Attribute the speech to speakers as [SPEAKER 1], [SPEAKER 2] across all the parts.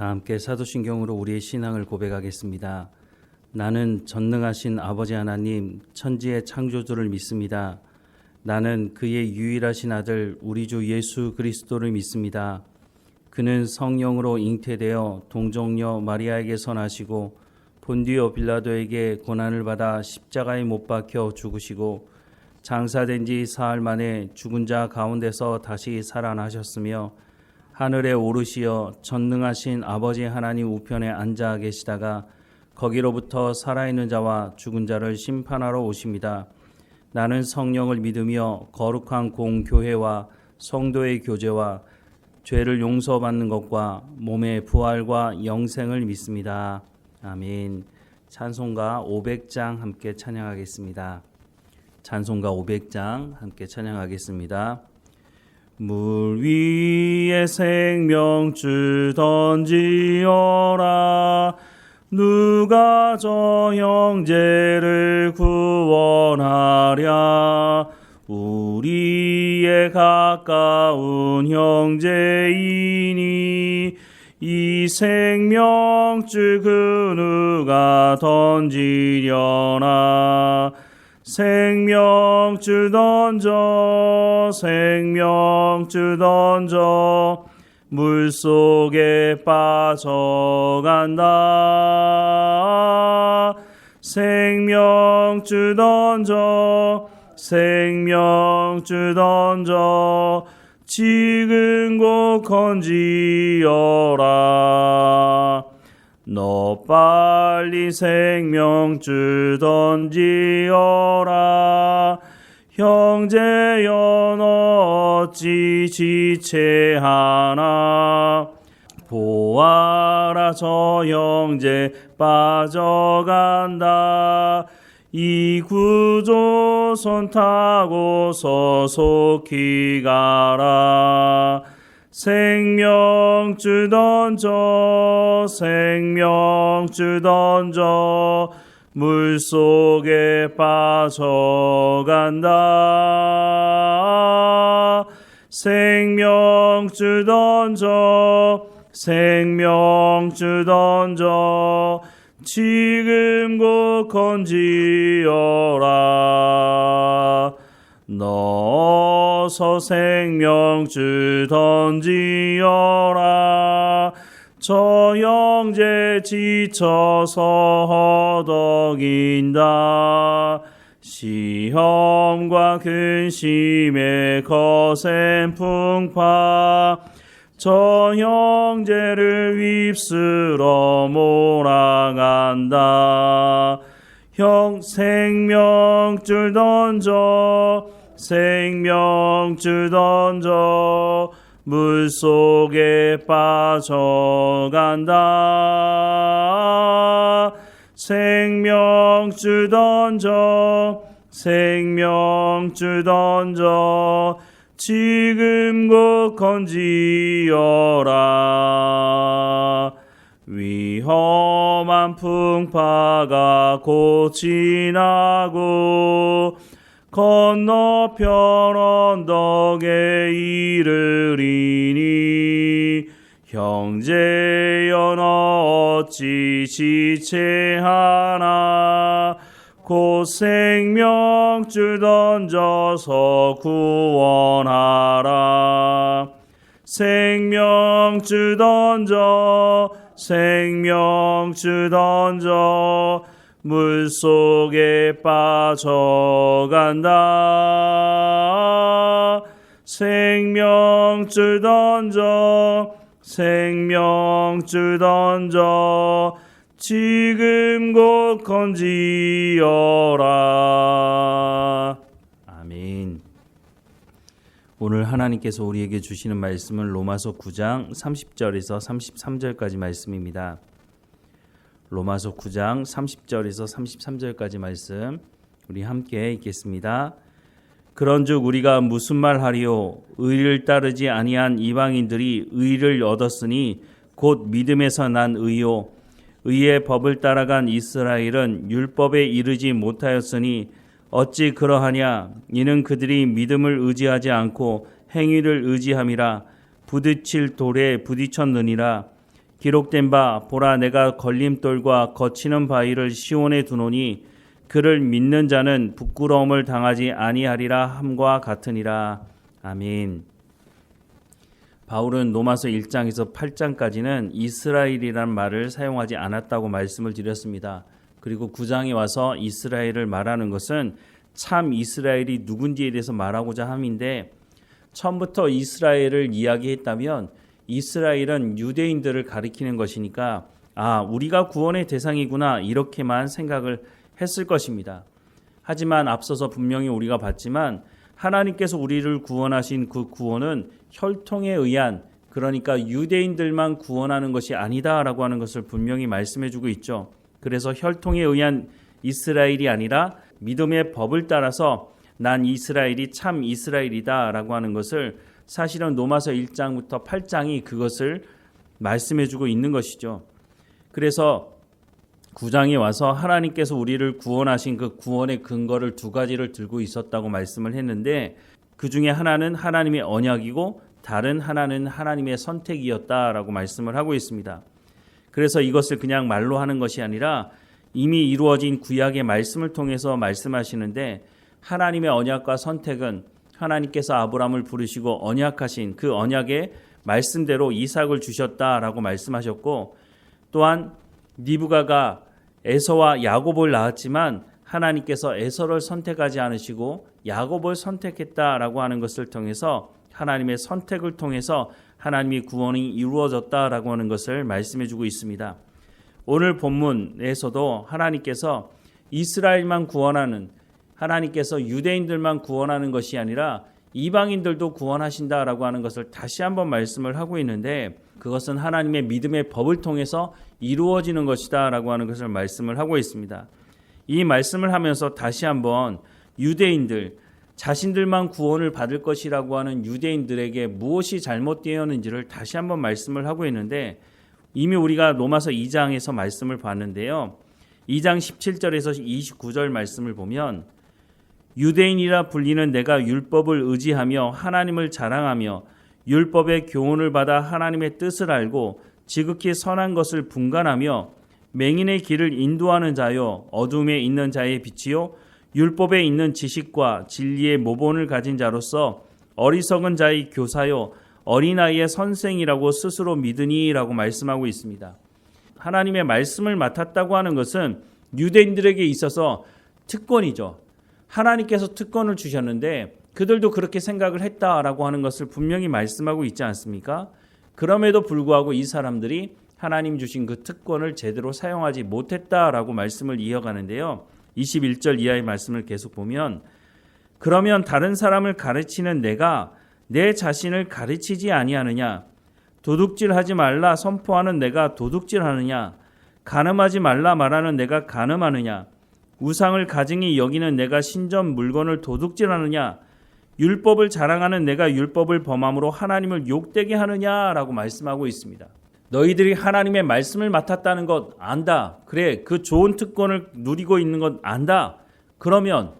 [SPEAKER 1] 다 함께 사도신경으로 우리의 신앙을 고백하겠습니다. 나는 전능하신 아버지 하나님, 천지의 창조주를 믿습니다. 나는 그의 유일하신 아들 우리 주 예수 그리스도를 믿습니다. 그는 성령으로 잉태되어 동정녀 마리아에게서 나시고 본디오 빌라도에게 고난을 받아 십자가에 못 박혀 죽으시고 장사된 지 사흘 만에 죽은 자 가운데서 다시 살아나셨으며 하늘에 오르시어 전능하신 아버지 하나님 우편에 앉아 계시다가 거기로부터 살아있는 자와 죽은 자를 심판하러 오십니다. 나는 성령을 믿으며 거룩한 공교회와 성도의 교제와 죄를 용서받는 것과 몸의 부활과 영생을 믿습니다. 아멘. 찬송가 500장 함께 찬양하겠습니다. 찬송가 500장 함께 찬양하겠습니다. 물 위에 생명줄 던지어라. 누가 저 형제를 구원하랴. 우리의 가까운 형제이니 이 생명줄 그 누가 던지려나. 생명줄 던져 생명줄 던져 물속에 빠져간다. 생명줄 던져 생명줄 던져 지금 곧 건지어라. 너 빨리 생명줄 던지어라. 형제여 너 어찌 지체하나. 보아라 저 형제 빠져간다. 이 구조선 타고서 속히 가라. 생명줄 던져 생명줄 던져 물속에 빠져간다. 생명줄 던져 생명줄 던져 지금 곧 건지어라. 너 어서 생명줄 던지어라. 저 형제 지쳐서 허덕인다. 시험과 근심의 거센 풍파 저 형제를 휩쓸어 몰아간다. 형 생명줄 던져 생명줄 던져 물속에 빠져간다. 생명줄 던져 생명줄 던져 지금 곧 건지어라. 위험한 풍파가 곧 지나고 건너편 언덕에 이르리니 형제여 너 어찌 지체하나. 곧 생명줄 던져서 구원하라. 생명줄 던져 생명줄 던져 물속에 빠져간다. 생명줄 던져 생명줄 던져 지금 곧 건지어라. 아멘. 오늘 하나님께서 우리에게 주시는 말씀은 로마서 9장 30절에서 33절까지 말씀입니다. 로마서 9장 30절에서 33절까지 말씀 우리 함께 읽겠습니다. 그런즉 우리가 무슨 말하리요? 의를 따르지 아니한 이방인들이 의를 얻었으니 곧 믿음에서 난 의요. 의의 법을 따라간 이스라엘은 율법에 이르지 못하였으니 어찌 그러하냐? 이는 그들이 믿음을 의지하지 않고 행위를 의지함이라. 부딪힐 돌에 부딪혔느니라. 기록된 바 보라 내가 걸림돌과 거치는 바위를 시온에 두노니 그를 믿는 자는 부끄러움을 당하지 아니하리라 함과 같으니라. 아멘. 바울은 로마서 1장에서 8장까지는 이스라엘이라는 말을 사용하지 않았다고 말씀을 드렸습니다. 그리고 9장에 와서 이스라엘을 말하는 것은 참 이스라엘이 누군지에 대해서 말하고자 함인데, 처음부터 이스라엘을 이야기했다면 이스라엘은 유대인들을 가리키는 것이니까 우리가 구원의 대상이구나 이렇게만 생각을 했을 것입니다. 하지만 앞서서 분명히 우리가 봤지만 하나님께서 우리를 구원하신 그 구원은 혈통에 의한, 그러니까 유대인들만 구원하는 것이 아니다라고 하는 것을 분명히 말씀해주고 있죠. 그래서 혈통에 의한 이스라엘이 아니라 믿음의 법을 따라서 난 이스라엘이 참 이스라엘이다 라고 하는 것을 사실은 로마서 1장부터 8장이 그것을 말씀해주고 있는 것이죠. 그래서 9장에 와서 하나님께서 우리를 구원하신 그 구원의 근거를 두 가지를 들고 있었다고 말씀을 했는데, 그 중에 하나는 하나님의 언약이고 다른 하나는 하나님의 선택이었다라고 말씀을 하고 있습니다. 그래서 이것을 그냥 말로 하는 것이 아니라 이미 이루어진 구약의 말씀을 통해서 말씀하시는데, 하나님의 언약과 선택은 하나님께서 아브라함을 부르시고 언약하신 그 언약의 말씀대로 이삭을 주셨다라고 말씀하셨고, 또한 리브가가 에서와 야곱을 낳았지만 하나님께서 에서를 선택하지 않으시고 야곱을 선택했다라고 하는 것을 통해서 하나님의 선택을 통해서 하나님의 구원이 이루어졌다라고 하는 것을 말씀해주고 있습니다. 오늘 본문에서도 하나님께서 이스라엘만 구원하는, 하나님께서 유대인들만 구원하는 것이 아니라 이방인들도 구원하신다라고 하는 것을 다시 한번 말씀을 하고 있는데, 그것은 하나님의 믿음의 법을 통해서 이루어지는 것이다 라고 하는 것을 말씀을 하고 있습니다. 이 말씀을 하면서 다시 한번 유대인들, 자신들만 구원을 받을 것이라고 하는 유대인들에게 무엇이 잘못되었는지를 다시 한번 말씀을 하고 있는데, 이미 우리가 로마서 2장에서 말씀을 봤는데요. 2장 17절에서 29절 말씀을 보면, 유대인이라 불리는 내가 율법을 의지하며 하나님을 자랑하며 율법의 교훈을 받아 하나님의 뜻을 알고 지극히 선한 것을 분간하며 맹인의 길을 인도하는 자요 어둠에 있는 자의 빛이요 율법에 있는 지식과 진리의 모본을 가진 자로서 어리석은 자의 교사요 어린아이의 선생이라고 스스로 믿으니라고 말씀하고 있습니다. 하나님의 말씀을 맡았다고 하는 것은 유대인들에게 있어서 특권이죠. 하나님께서 특권을 주셨는데 그들도 그렇게 생각을 했다라고 하는 것을 분명히 말씀하고 있지 않습니까? 그럼에도 불구하고 이 사람들이 하나님 주신 그 특권을 제대로 사용하지 못했다라고 말씀을 이어가는데요. 21절 이하의 말씀을 계속 보면, 그러면 다른 사람을 가르치는 내가 내 자신을 가르치지 아니하느냐? 도둑질하지 말라 선포하는 내가 도둑질하느냐? 간음하지 말라 말하는 내가 간음하느냐? 우상을 가증히 여기는 내가 신전 물건을 도둑질하느냐? 율법을 자랑하는 내가 율법을 범함으로 하나님을 욕되게 하느냐라고 말씀하고 있습니다. 너희들이 하나님의 말씀을 맡았다는 것 안다. 그래, 그 좋은 특권을 누리고 있는 것 안다. 그러면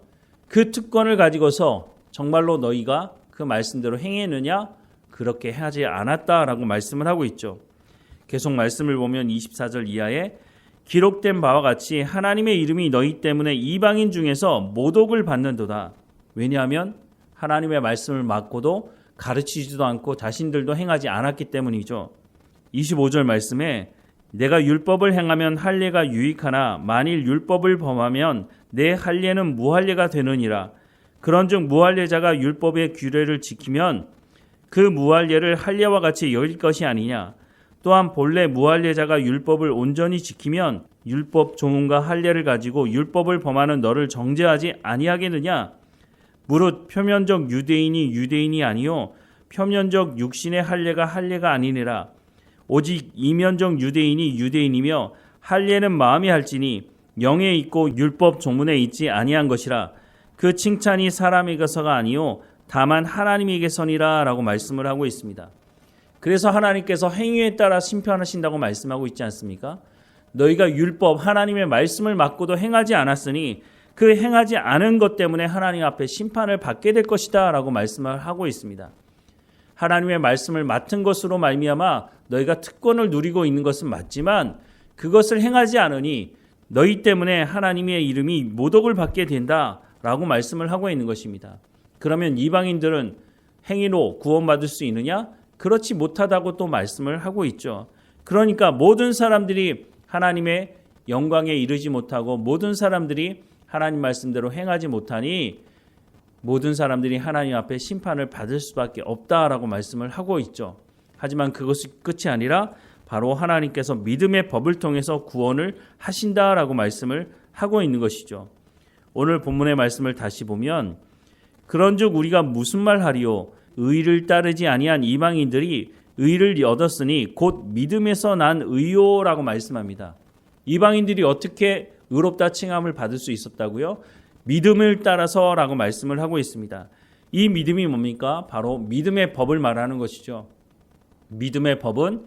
[SPEAKER 1] 그 특권을 가지고서 정말로 너희가 그 말씀대로 행했느냐? 그렇게 하지 않았다라고 말씀을 하고 있죠. 계속 말씀을 보면 24절 이하에 기록된 바와 같이 하나님의 이름이 너희 때문에 이방인 중에서 모독을 받는도다. 왜냐하면 하나님의 말씀을 맡고도 가르치지도 않고 자신들도 행하지 않았기 때문이죠. 25절 말씀에 내가 율법을 행하면 할례가 유익하나 만일 율법을 범하면 내 할례는 무할례가 되느니라. 그런즉 무할례자가 율법의 규례를 지키면 그 무할례를 할례와 같이 여길 것이 아니냐. 또한 본래 무할례자가 율법을 온전히 지키면 율법 조문과 할례를 가지고 율법을 범하는 너를 정죄하지 아니하겠느냐. 무릇 표면적 유대인이 유대인이 아니요 표면적 육신의 할례가 할례가 아니니라. 오직 이면적 유대인이 유대인이며 할례는 마음이 할지니 영에 있고 율법 조문에 있지 아니한 것이라. 그 칭찬이 사람에게서가 아니요 다만 하나님에게서니라 라고 말씀을 하고 있습니다. 그래서 하나님께서 행위에 따라 심판하신다고 말씀하고 있지 않습니까? 너희가 율법 하나님의 말씀을 맡고도 행하지 않았으니 그 행하지 않은 것 때문에 하나님 앞에 심판을 받게 될 것이다 라고 말씀을 하고 있습니다. 하나님의 말씀을 맡은 것으로 말미암아 너희가 특권을 누리고 있는 것은 맞지만 그것을 행하지 않으니 너희 때문에 하나님의 이름이 모독을 받게 된다라고 말씀을 하고 있는 것입니다. 그러면 이방인들은 행위로 구원받을 수 있느냐? 그렇지 못하다고 또 말씀을 하고 있죠. 그러니까 모든 사람들이 하나님의 영광에 이르지 못하고 모든 사람들이 하나님 말씀대로 행하지 못하니 모든 사람들이 하나님 앞에 심판을 받을 수밖에 없다라고 말씀을 하고 있죠. 하지만 그것이 끝이 아니라 바로 하나님께서 믿음의 법을 통해서 구원을 하신다라고 말씀을 하고 있는 것이죠. 오늘 본문의 말씀을 다시 보면 그런즉 우리가 무슨 말하리요? 의를 따르지 아니한 이방인들이 의를 얻었으니 곧 믿음에서 난 의요라고 말씀합니다. 이방인들이 어떻게 의롭다 칭함을 받을 수 있었다고요? 믿음을 따라서라고 말씀을 하고 있습니다. 이 믿음이 뭡니까? 바로 믿음의 법을 말하는 것이죠. 믿음의 법은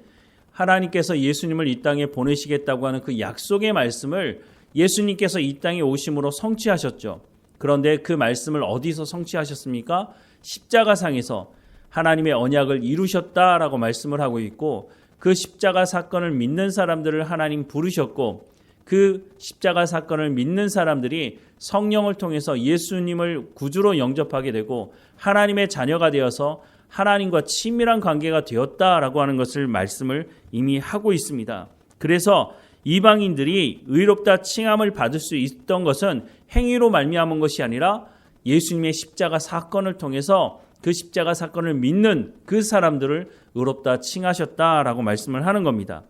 [SPEAKER 1] 하나님께서 예수님을 이 땅에 보내시겠다고 하는 그 약속의 말씀을 예수님께서 이 땅에 오심으로 성취하셨죠. 그런데 그 말씀을 어디서 성취하셨습니까? 십자가상에서 하나님의 언약을 이루셨다라고 말씀을 하고 있고 그 십자가 사건을 믿는 사람들을 하나님 부르셨고 그 십자가 사건을 믿는 사람들이 성령을 통해서 예수님을 구주로 영접하게 되고 하나님의 자녀가 되어서 하나님과 친밀한 관계가 되었다라고 하는 것을 말씀을 이미 하고 있습니다. 그래서 이방인들이 의롭다 칭함을 받을 수 있던 것은 행위로 말미암은 것이 아니라 예수님의 십자가 사건을 통해서 그 십자가 사건을 믿는 그 사람들을 의롭다 칭하셨다라고 말씀을 하는 겁니다.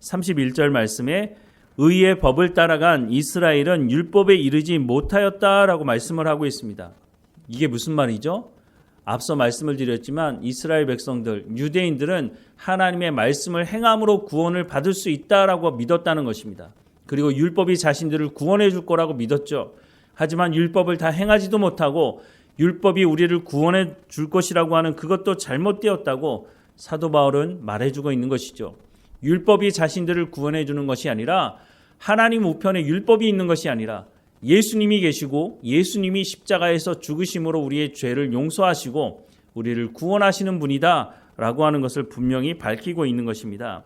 [SPEAKER 1] 31절 말씀에 의의 법을 따라간 이스라엘은 율법에 이르지 못하였다라고 말씀을 하고 있습니다. 이게 무슨 말이죠? 앞서 말씀을 드렸지만 이스라엘 백성들, 유대인들은 하나님의 말씀을 행함으로 구원을 받을 수 있다라고 믿었다는 것입니다. 그리고 율법이 자신들을 구원해 줄 거라고 믿었죠. 하지만 율법을 다 행하지도 못하고 율법이 우리를 구원해 줄 것이라고 하는 그것도 잘못되었다고 사도 바울은 말해주고 있는 것이죠. 율법이 자신들을 구원해 주는 것이 아니라 하나님 우편에 율법이 있는 것이 아니라 예수님이 계시고 예수님이 십자가에서 죽으심으로 우리의 죄를 용서하시고 우리를 구원하시는 분이다 라고 하는 것을 분명히 밝히고 있는 것입니다.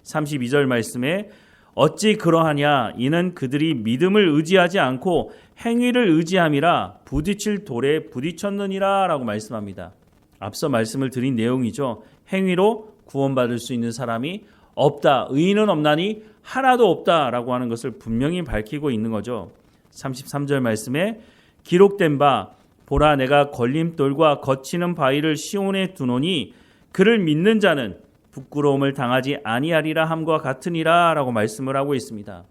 [SPEAKER 1] 32절 말씀에 어찌 그러하냐 이는 그들이 믿음을 의지하지 않고 행위를 의지함이라 부딪힐 돌에 부딪혔느니라 라고 말씀합니다. 앞서 말씀을 드린 내용이죠. 행위로 구원받을 수 있는 사람이 없다. 의인은 없나니 하나도 없다라고 하는 것을 분명히 밝히고 있는 거죠. 33절 말씀에 기록된 바 보라 내가 걸림돌과 거치는 바위를 시온에 두노니 그를 믿는 자는 부끄러움을 당하지 아니하리라 함과 같으니라 라고 말씀을 하고 있습니다.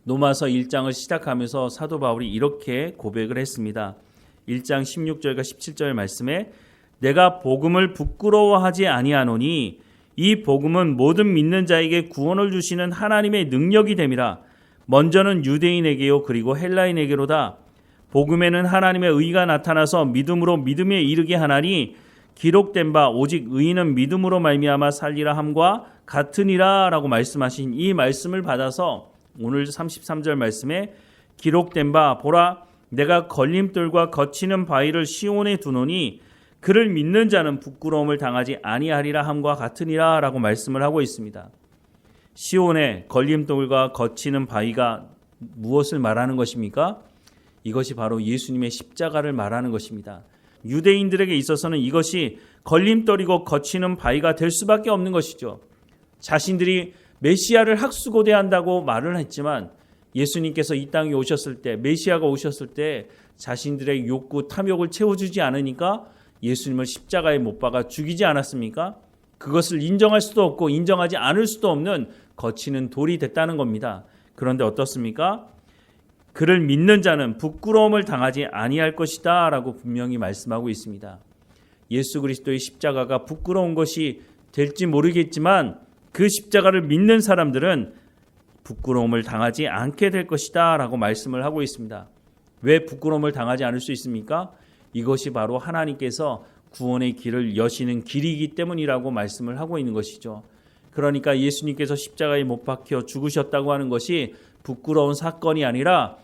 [SPEAKER 1] 로마서 1장을 시작하면서 사도 바울이 이렇게 고백을 했습니다. 1장 16절과 17절 말씀에 내가 복음을 부끄러워하지 아니하노니 이 복음은 모든 믿는 자에게 구원을 주시는 하나님의 능력이 됨이라. 먼저는 유대인에게요 그리고 헬라인에게로다. 복음에는 하나님의 의가 나타나서 믿음으로 믿음에 이르게 하나니 기록된 바 오직 의인은 믿음으로 말미암아 살리라 함과 같으니라 라고 말씀하신 이 말씀을 받아서 오늘 33절 말씀에 기록된 바 보라 내가 걸림돌과 거치는 바위를 시온에 두노니 그를 믿는 자는 부끄러움을 당하지 아니하리라 함과 같으니라 라고 말씀을 하고 있습니다. 시온의 걸림돌과 거치는 바위가 무엇을 말하는 것입니까? 이것이 바로 예수님의 십자가를 말하는 것입니다. 유대인들에게 있어서는 이것이 걸림돌이고 거치는 바위가 될 수밖에 없는 것이죠. 자신들이 메시아를 학수고대한다고 말을 했지만 예수님께서 이 땅에 오셨을 때 메시아가 오셨을 때 자신들의 욕구 탐욕을 채워주지 않으니까 예수님을 십자가에 못 박아 죽이지 않았습니까? 그것을 인정할 수도 없고 인정하지 않을 수도 없는 거치는 돌이 됐다는 겁니다. 그런데 어떻습니까? 그를 믿는 자는 부끄러움을 당하지 아니할 것이다 라고 분명히 말씀하고 있습니다. 예수 그리스도의 십자가가 부끄러운 것이 될지 모르겠지만 그 십자가를 믿는 사람들은 부끄러움을 당하지 않게 될 것이다 라고 말씀을 하고 있습니다. 왜 부끄러움을 당하지 않을 수 있습니까? 이것이 바로 하나님께서 구원의 길을 여시는 길이기 때문이라고 말씀을 하고 있는 것이죠. 그러니까 예수님께서 십자가에 못 박혀 죽으셨다고 하는 것이 부끄러운 사건이 아니라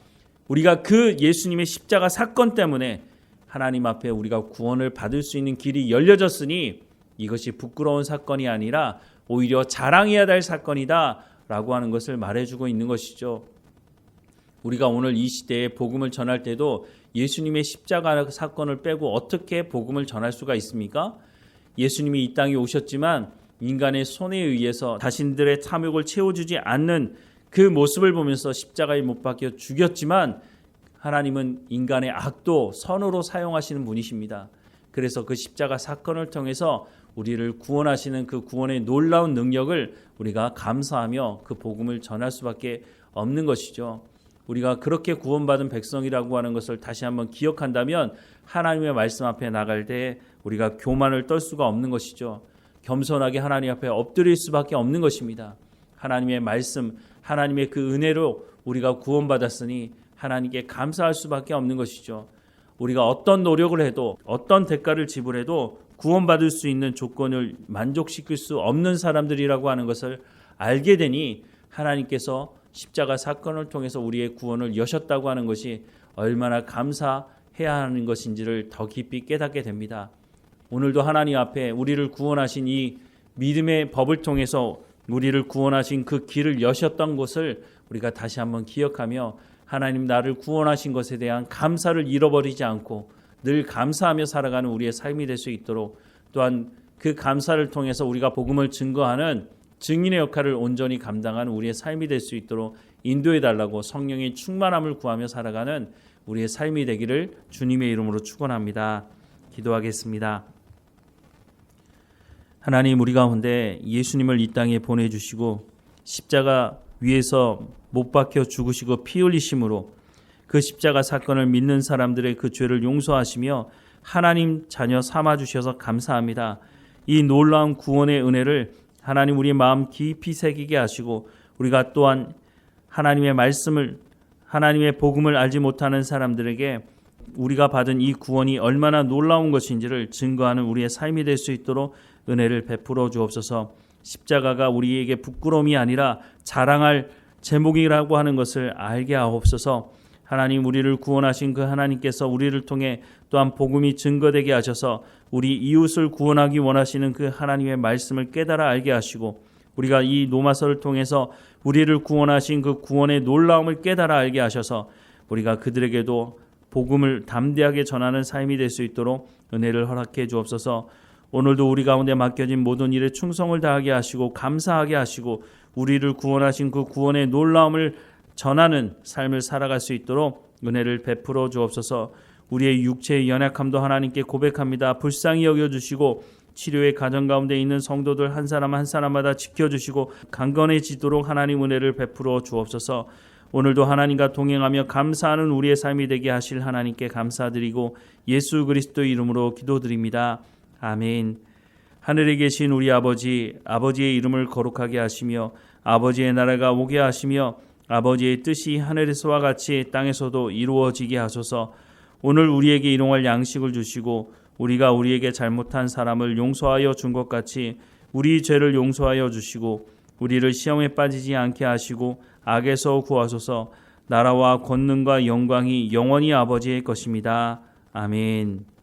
[SPEAKER 1] 우리가 그 예수님의 십자가 사건 때문에 하나님 앞에 우리가 구원을 받을 수 있는 길이 열려졌으니 이것이 부끄러운 사건이 아니라 오히려 자랑해야 될 사건이다 라고 하는 것을 말해주고 있는 것이죠. 우리가 오늘 이 시대에 복음을 전할 때도 예수님의 십자가 사건을 빼고 어떻게 복음을 전할 수가 있습니까? 예수님이 이 땅에 오셨지만 인간의 손에 의해서 자신들의 탐욕을 채워주지 않는 그 모습을 보면서 십자가에 못 박혀 죽였지만 하나님은 인간의 악도 선으로 사용하시는 분이십니다. 그래서 그 십자가 사건을 통해서 우리를 구원하시는 그 구원의 놀라운 능력을 우리가 감사하며 그 복음을 전할 수밖에 없는 것이죠. 우리가 그렇게 구원받은 백성이라고 하는 것을 다시 한번 기억한다면 하나님의 말씀 앞에 나갈 때 우리가 교만을 떨 수가 없는 것이죠. 겸손하게 하나님 앞에 엎드릴 수밖에 없는 것입니다. 하나님의 말씀, 하나님의 그 은혜로 우리가 구원받았으니 하나님께 감사할 수밖에 없는 것이죠. 우리가 어떤 노력을 해도 어떤 대가를 지불해도 구원받을 수 있는 조건을 만족시킬 수 없는 사람들이라고 하는 것을 알게 되니 하나님께서 십자가 사건을 통해서 우리의 구원을 여셨다고 하는 것이 얼마나 감사해야 하는 것인지를 더 깊이 깨닫게 됩니다. 오늘도 하나님 앞에 우리를 구원하신 이 믿음의 법을 통해서 우리를 구원하신 그 길을 여셨던 것을 우리가 다시 한번 기억하며 하나님 나를 구원하신 것에 대한 감사를 잃어버리지 않고 늘 감사하며 살아가는 우리의 삶이 될 수 있도록, 또한 그 감사를 통해서 우리가 복음을 증거하는 증인의 역할을 온전히 감당하는 우리의 삶이 될 수 있도록 인도해 달라고 성령의 충만함을 구하며 살아가는 우리의 삶이 되기를 주님의 이름으로 축원합니다. 기도하겠습니다. 하나님, 우리 가운데 예수님을 이 땅에 보내주시고 십자가 위에서 못 박혀 죽으시고 피 흘리심으로 그 십자가 사건을 믿는 사람들의 그 죄를 용서하시며 하나님 자녀 삼아주셔서 감사합니다. 이 놀라운 구원의 은혜를 하나님 우리의 마음 깊이 새기게 하시고, 우리가 또한 하나님의 말씀을, 하나님의 복음을 알지 못하는 사람들에게 우리가 받은 이 구원이 얼마나 놀라운 것인지를 증거하는 우리의 삶이 될 수 있도록 은혜를 베풀어 주옵소서. 십자가가 우리에게 부끄러움이 아니라 자랑할 제목이라고 하는 것을 알게 하옵소서. 하나님, 우리를 구원하신 그 하나님께서 우리를 통해 또한 복음이 증거되게 하셔서 우리 이웃을 구원하기 원하시는 그 하나님의 말씀을 깨달아 알게 하시고, 우리가 이 로마서를 통해서 우리를 구원하신 그 구원의 놀라움을 깨달아 알게 하셔서 우리가 그들에게도 복음을 담대하게 전하는 삶이 될 수 있도록 은혜를 허락해 주옵소서. 오늘도 우리 가운데 맡겨진 모든 일에 충성을 다하게 하시고 감사하게 하시고 우리를 구원하신 그 구원의 놀라움을 전하는 삶을 살아갈 수 있도록 은혜를 베풀어 주옵소서. 우리의 육체의 연약함도 하나님께 고백합니다. 불쌍히 여겨주시고 치료의 가정 가운데 있는 성도들 한 사람 한 사람마다 지켜주시고 강건해지도록 하나님 은혜를 베풀어 주옵소서. 오늘도 하나님과 동행하며 감사하는 우리의 삶이 되게 하실 하나님께 감사드리고 예수 그리스도의 이름으로 기도드립니다. 아멘. 하늘에 계신 우리 아버지, 아버지의 이름을 거룩하게 하시며 아버지의 나라가 오게 하시며 아버지의 뜻이 하늘에서와 같이 땅에서도 이루어지게 하소서. 오늘 우리에게 일용할 양식을 주시고 우리가 우리에게 잘못한 사람을 용서하여 준 것 같이 우리 죄를 용서하여 주시고 우리를 시험에 빠지지 않게 하시고 악에서 구하소서. 나라와 권능과 영광이 영원히 아버지의 것입니다. 아멘.